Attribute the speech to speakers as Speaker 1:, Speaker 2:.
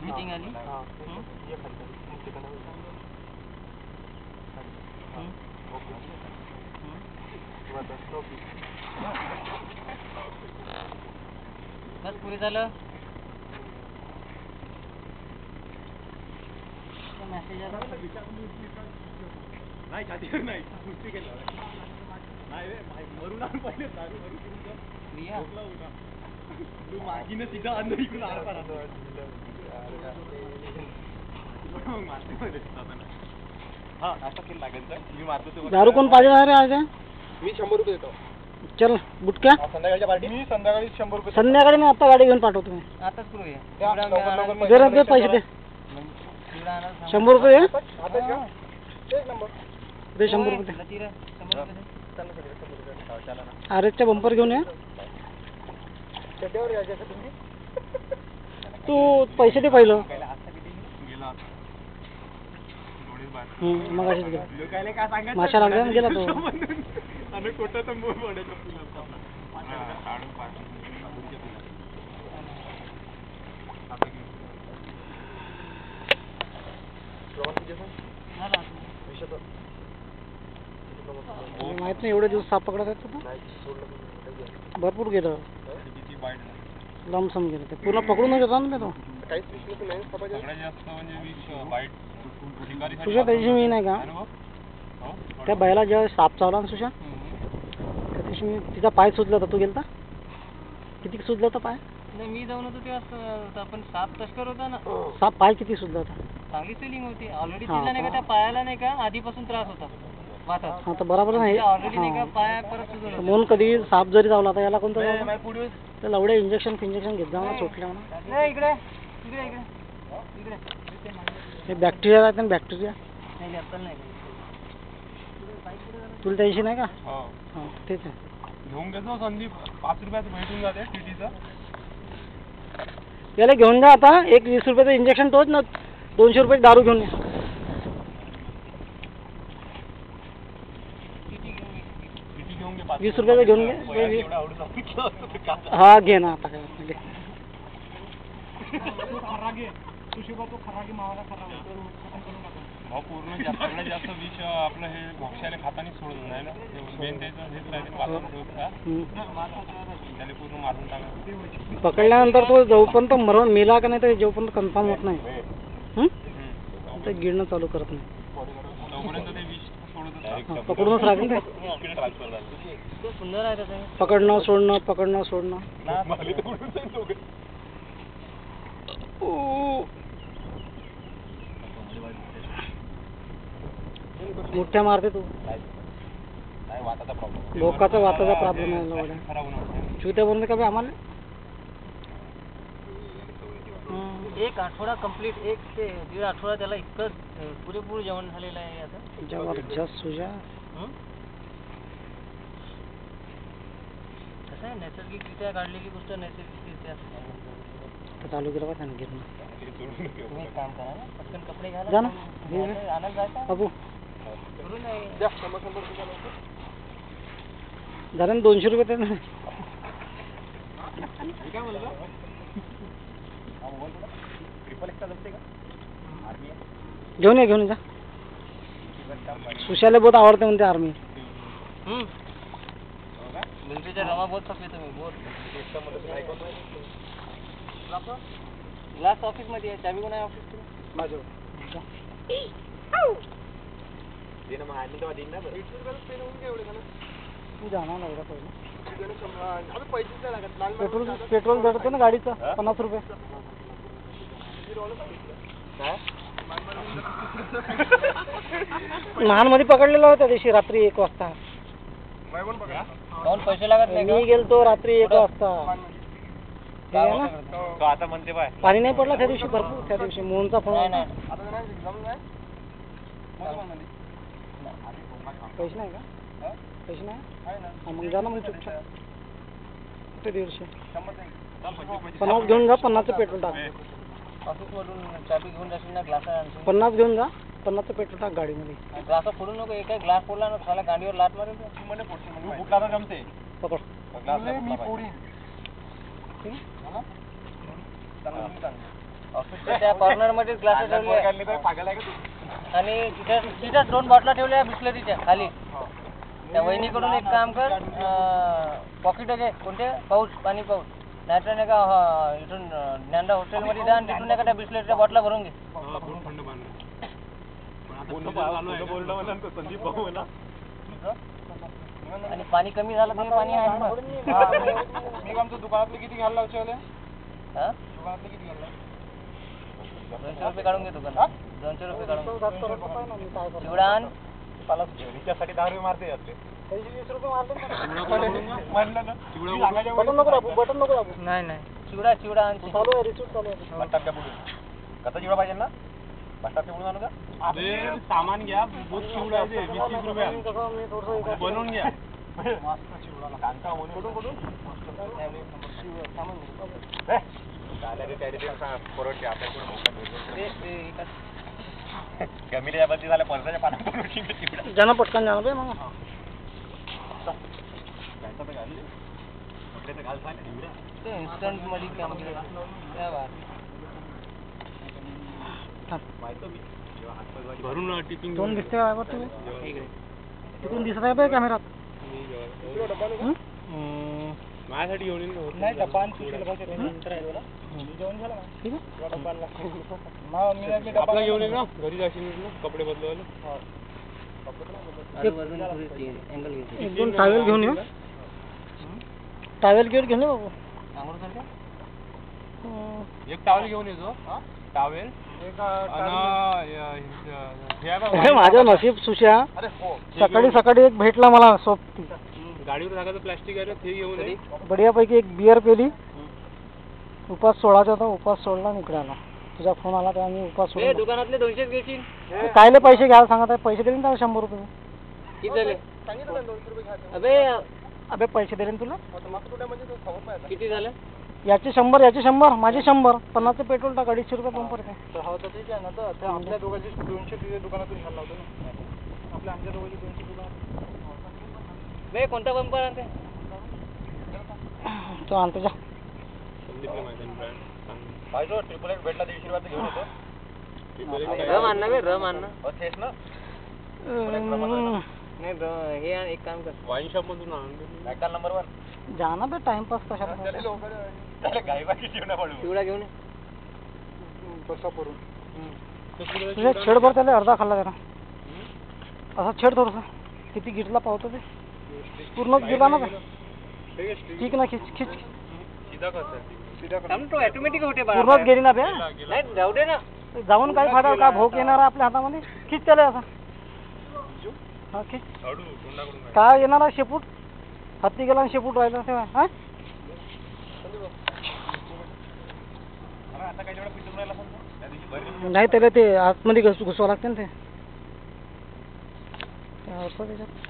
Speaker 1: Meeting आली बस पुरे झालं. मेसेज आला
Speaker 2: नाही छातीवर नाही कुस्ती केलं नाही रे मरून आण पहिले दारू मरून
Speaker 1: प्रिया
Speaker 2: तू मागीने सीधा अंदर इकडून आला पारा हा असं केलं लागेल तर मी मारतो तुम्हाला.
Speaker 3: दारू कोण पाहिजे रे आज?
Speaker 2: मी 100 रुपये देतो.
Speaker 3: चल बुटक्या
Speaker 2: संध्याकाळच्या पार्टी मी संध्याकाळी 100 रुपये
Speaker 3: संध्याकाळी नाही, आता गाडी घेऊन पाठवतो मी.
Speaker 1: आताच करूया.
Speaker 3: दे रे, दे पैसे दे. 100 रुपये दे. दे 100 रुपये दे. आरेच्या बंपर घेऊन ये. तू पैसे दे पहिलं. मग अशीच घे. माशा लागला गेला तो.
Speaker 2: आणि कोटा तर मोर पडायचा
Speaker 3: माहित नाही एवढे दिवस साप पकडत आहेत भरपूर गेलं लमसम गेलं ते पूर्ण पकडूनच होता ना तो. सुशा त्या दिवशी मी नाही का त्या बायला जेव्हा साप चावला ना सुशा त्या दिवशी मी तिचा पाय सुजला होता. तू गेलता किती सुजला होता पाय?
Speaker 1: नाही मी जाऊन होतो तेव्हा पण साप तस्कर होता ना.
Speaker 3: साप पाय किती सुजला होता?
Speaker 1: चांगली स्वेलिंग होती ऑलरेडी. तिला नाही का त्या पायाला नाही का आधीपासून त्रास होता वातात.
Speaker 3: हा तर बरोबर नाही
Speaker 1: ऑलरेडी नाही का पाया परत सुजला
Speaker 3: म्हणून कधी साप जरी चावला तर याला कोणतं त्याला एवढे इंजेक्शन घेत जा ना सुटल्या म्हणा.
Speaker 1: नाही इकडे इकडे इकडे इकडे
Speaker 3: हे बॅक्टेरिया राहते ना बॅक्टेरिया.
Speaker 1: नाही अक्कल नाही
Speaker 3: तुला त्याशी नाही का?
Speaker 2: हो
Speaker 3: तेच आहे.
Speaker 2: घेऊन घेतो संदीप 5 रुपयात भेटून जाते टीटीचं.
Speaker 3: याला घेऊन जा आता. एक 20 रुपयाचं इंजेक्शन तोच ना 200 रुपये दारू घेऊन ये. 20 रुपयाचं घेऊन घे. हा घे ना आता काय
Speaker 2: पूर्ण जास्त विष आपलं हे भक्ष्याला खाताना सोडून नाही ना मेन त्याचं हेच राहते त्याला पूर्ण मारून टाका.
Speaker 3: पकडल्यानंतर तो जोपर्यंत मरून मेला का नाही तर जोपर्यंत कन्फर्म होत नाही ते गिळणं चालू करत नाही.
Speaker 2: तोपर्यंत ते विष सोडत
Speaker 3: पकडूनच राहते ना
Speaker 1: ते सुंदर आहे त्याचं.
Speaker 3: पकडणं सोडणं पकडणं सोडणं. मोठ्या मारते तू. बोकाचा वाताचा प्रॉब्लेम आहे. चुत्या बनवते का बे आम्हाला?
Speaker 1: एक आठवडा कंप्लीट 1 ते 1.5 आठवडा त्याला इतकं पुरेपूर जेवण झालेलं आहे आता.
Speaker 3: जबरदस्त सुजा.
Speaker 1: कसं आहे नैसर्गिकरित्या काढलेली गोष्ट नैसर्गिकरित्या
Speaker 3: चालू केलं का गिरणं.
Speaker 1: तुम्ही एक काम करा ना पटकन कपडे घाला
Speaker 3: जा ना
Speaker 1: आनंद जायचा
Speaker 3: बाबू
Speaker 1: करून नाही.
Speaker 3: झालं ना 200 रुपये ना. घेऊन ये घेऊन जा. सुशाला बहुत आवडते म्हणते आर्मी.
Speaker 1: मिलिटरीच्या रमा बहुत थकले तुम्ही बहुत. ग्लास ऑफिस मध्ये आहे. चाबी कोण आहे ऑफिस
Speaker 3: माझं तू जाणार एवढा पहिला पेट्रोल जडते ना गाडीचं 50 रुपये. मध्ये पकडलेला होता दिवशी रात्री 1 वाजता.
Speaker 1: दोन पैसे लागत नाही.
Speaker 3: मी गेलतो रात्री 1 वाजता.
Speaker 2: आता म्हणते बाय
Speaker 3: पाणी नाही पडला त्या दिवशी भरपूर. त्या दिवशी मोहनचा फोन. पैसे नाही का? पैसे नाही मग जा ना मग चुपचाप. कुठे 150 50 घेऊन जा. 50चं पेट्रोल टाक.
Speaker 1: ऑफिस मधून चाबी घेऊन जाशील ना ग्लास
Speaker 3: 50 घेऊन जा. 50चं पेट्रोल टाक गाडीमध्ये.
Speaker 1: ग्लास फोडू नको. एक ग्लास फोडला ना त्याला गाडीवर लाट मारेल.
Speaker 2: जमते
Speaker 3: पकड
Speaker 2: मी पोळी
Speaker 1: ऑफिसच्या त्या कॉर्नर मध्ये ग्लास ठेवले आणि तिथं 2 बॉटला ठेवल्या बिस्लरीच्या खाली. त्या वहिनीकडून एक काम कर, पॉकेट घे, कोणते पाऊच, पाणी पाऊच, नाहीतर नाही का इथून ज्ञानदा हॉस्टेलमध्ये जा आणि तिथून नाही का त्या बिस्लरीच्या बॉटला भरून घे. आणि पाणी कमी झालं तर पाणी आहे ना.
Speaker 2: मी आमच्या दुकानातले किती घ्यायला लावचे?
Speaker 1: हा,
Speaker 2: दुकानातले किती घ्यायला?
Speaker 1: 200 रुपये काढून घेतो का? 200 रुपये काढून चिवडा आण.
Speaker 2: रिचार्जसाठी 10 रुपये मारते यातले.
Speaker 3: 20 रुपये मारले
Speaker 2: म्हणलं ना
Speaker 3: बटन नको दाबू.
Speaker 1: नाही चिवडा आण.
Speaker 3: चालू आहे, रिसिप्ट चालू आहे.
Speaker 2: बटाट्या पुढे कसा चिवडा पाहिजे ना? बटाटे म्हणून आणू का? अरे सामान घ्या, दूध चिवडा आहे 20 रुपये
Speaker 3: कसं मी थोडंसं
Speaker 2: बनवून घ्या. मस्त चिवडा कांता म्हणून कुठून
Speaker 3: जाणं पटकन जाणं बे मग.
Speaker 1: इन्स्टंट मध्ये काम केलं त्या बात.
Speaker 2: भरून टिपिंग
Speaker 3: दोन दिसते आहे तुम्ही तिकडून दिसत आहे बे कॅमेरात.
Speaker 2: माझ्यासाठी घेऊन येईन.
Speaker 3: नाही डब्बा ठीक आहे.
Speaker 2: आपला घेऊन येईन ना, घरी जाशील ना कपडे बदलवायला.
Speaker 1: अँगल घ्यायची.
Speaker 3: 1-2 टावेल घेऊन ये. टावेल घेऊन ये बाबू.
Speaker 1: आंघोळ करते.
Speaker 2: एक टावेल घेऊन येतो. टावेल
Speaker 3: माझं नशीब सुशा सकाळी एक भेटला मला सोबती.
Speaker 2: गाडीवर टाकायचं प्लास्टिक आहे ते घेऊन ये.
Speaker 3: बढियापैकी एक बियर पेली. उपास सोडायचा होता, उपास सोडला आणि इकडे आला. तुझा फोन आला तर आम्ही उपास सोडला.
Speaker 1: दुकानातले 200 घेशील.
Speaker 3: कायले पैसे घ्यायला सांगत आहे? पैसे देईन त्याला 100 रुपये.
Speaker 1: किती झाले?
Speaker 3: अबे पैसे दिले तुला.
Speaker 1: किती झाले?
Speaker 3: याचे 100 याचे 100 माझे 100. 50चं पेट्रोल टाक, 250 रुपये पंप आहे.
Speaker 2: ठीक आहे ना, तर आपल्या दोघांची 200 तिथे दुकानातून घ्यायला लावतो ना. आमच्या दोघांची 200 दुकानात.
Speaker 1: बे कोणता बंपर आणते?
Speaker 3: तो आणतो जा.
Speaker 2: पाहिजे ट्रिपल एट भेटला 150 रुपयाचं घेऊन येतो.
Speaker 1: रम आण ना बे, रम आण ना.
Speaker 2: तेच ना.
Speaker 1: नाही हे आण, एक काम कर,
Speaker 2: वाईन शॉप मधून आणून नंबर 1
Speaker 3: जाना बे, टाइमपास कशाला.
Speaker 1: चिवडा घेऊन ये.
Speaker 3: तुझ्या छेडभर त्याला अर्धा खाल्ला जरा. असा छेड थोडसा. किती गिटला पावतो ते पूर्णच गेला ना. ठीक ना, खिच
Speaker 1: तो ऑटोमॅटिक होते
Speaker 3: पूर्णच गेली ना बे.
Speaker 1: नाही जाऊ दे ना.
Speaker 3: जाऊन काय फायदा, का भोग येणार आपल्या हातामध्ये. खिच त्याला असा. हा खिच. काय येणार आहे शेपूट. हत्ती गेला आणि शेपूट राहिला तेव्हा. हा नाही त्याला ते आतमध्ये घुसवा लागते ना ते. त्याच्यात